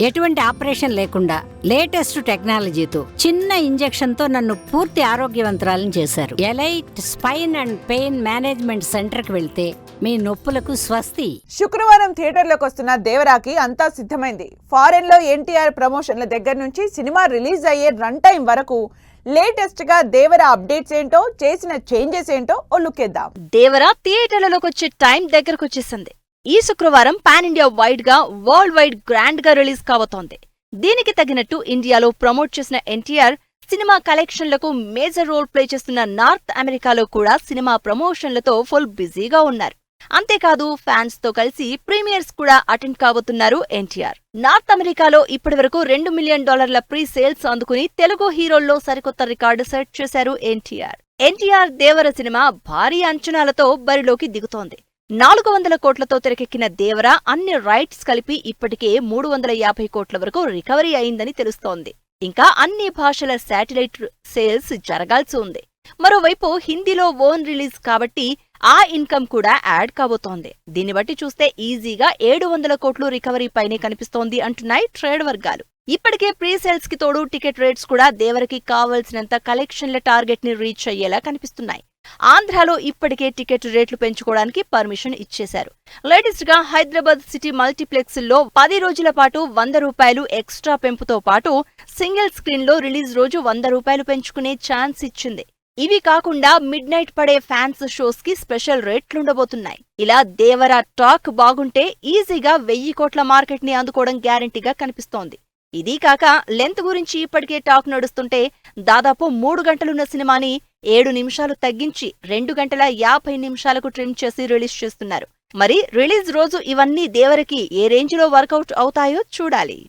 ఎటువంటి ఆపరేషన్ లేకుండా లేటెస్ట్ టెక్నాలజీతో చిన్న ఇంజెక్షన్ తో నన్ను పూర్తి ఆరోగ్యవంతురాలను చేశారు. Elite spine and pain management centre కి వెళ్తే మీ నొప్పులకు స్వస్తి. శుక్రవారం థియేటర్లోకి వస్తున్న దేవరాకి అంతా సిద్ధమైంది. ఫారెన్ లో ఎన్టీఆర్ ప్రమోషన్ల దగ్గర నుంచి సినిమా రిలీజ్ అయ్యే రన్ టైం వరకు లేటెస్ట్ గా దేవరా అప్డేట్స్ ఏంటో, చేసిన చేంజెస్ ఏంటో ఓ లుక్ ఇద్దాం. దేవరా థియేటర్లలోకి వచ్చే టైం దగ్గరకు వచ్చేసింది. ఈ శుక్రవారం పాన్ ఇండియా వైడ్ గా వరల్డ్ వైడ్ గ్రాండ్ గా రిలీజ్ కాబోతోంది. దీనికి తగినట్టు ఇండియాలో ప్రమోట్ చేసిన ఎన్టీఆర్ సినిమా కలెక్షన్లకు మేజర్ రోల్ ప్లే చేస్తున్న నార్త్ అమెరికాలో కూడా సినిమా ప్రమోషన్లతో ఫుల్ బిజీగా ఉన్నారు. అంతేకాదు ఫ్యాన్స్ తో కలిసి ప్రీమియర్స్ కూడా అటెండ్ కాబోతున్నారు ఎన్టీఆర్. నార్త్ అమెరికాలో ఇప్పటివరకు $2 మిలియన్ ప్రీ సేల్స్ అందుకుని తెలుగు హీరోల్లో సరికొత్త రికార్డు సెట్ చేశారు ఎన్టీఆర్. ఎన్టీఆర్ దేవర సినిమా భారీ అంచనాలతో బరిలోకి దిగుతోంది. 400 కోట్లతో తెరకెక్కిన దేవర అన్ని రైట్స్ కలిపి ఇప్పటికే 350 కోట్ల వరకు రికవరీ అయిందని తెలుస్తోంది. ఇంకా అన్ని భాషల శాటిలైట్ సేల్స్ జరగాల్సి ఉంది. మరోవైపు హిందీలో ఓన్ రిలీజ్ కాబట్టి ఆ ఇన్కమ్ కూడా యాడ్ కాబోతోంది. దీన్ని బట్టి చూస్తే ఈజీగా 700 కోట్లు రికవరీ పైనే కనిపిస్తోంది అంటున్నాయి ట్రేడ్ వర్గాలు. ఇప్పటికే ప్రీ సేల్స్ కి తోడు టికెట్ రేట్స్ కూడా దేవరకి కావాల్సినంత కలెక్షన్ల టార్గెట్ ని రీచ్ అయ్యేలా కనిపిస్తున్నాయి. ఆంధ్రాలో ఇప్పటికే టికెట్ రేట్లు పెంచుకోవడానికి పర్మిషన్ ఇచ్చేశారు. లేటెస్ట్ గా హైదరాబాద్ సిటీ మల్టీప్లెక్స్ లో 10 రోజుల పాటు ₹100 ఎక్స్ట్రా పెంపుతో పాటు సింగిల్ స్క్రీన్ లో రిలీజ్ రోజు ₹100 పెంచుకునే ఛాన్స్ ఇచ్చింది. ఇవి కాకుండా మిడ్ నైట్ పడే ఫ్యాన్స్ షోస్ కి స్పెషల్ రేట్లుండబోతున్నాయి. ఇలా దేవరా టాక్ బాగుంటే ఈజీగా 1000 కోట్ల మార్కెట్ ని అందుకోవడం గ్యారంటీగా కనిపిస్తోంది. ఇదీ కాక లెంత్ గురించి ఇప్పటికే టాక్ నడుస్తుంటే దాదాపు 3 గంటలున్న సినిమాని 7 నిమిషాలు తగ్గించి 2 గంటల 50 నిమిషాలకు ట్రిమ్ చేసి రిలీజ్ చేస్తున్నారు. మరి రిలీజ్ రోజు ఇవన్నీ దేవరకి ఏ రేంజ్ లో వర్కౌట్ అవుతాయో చూడాలి.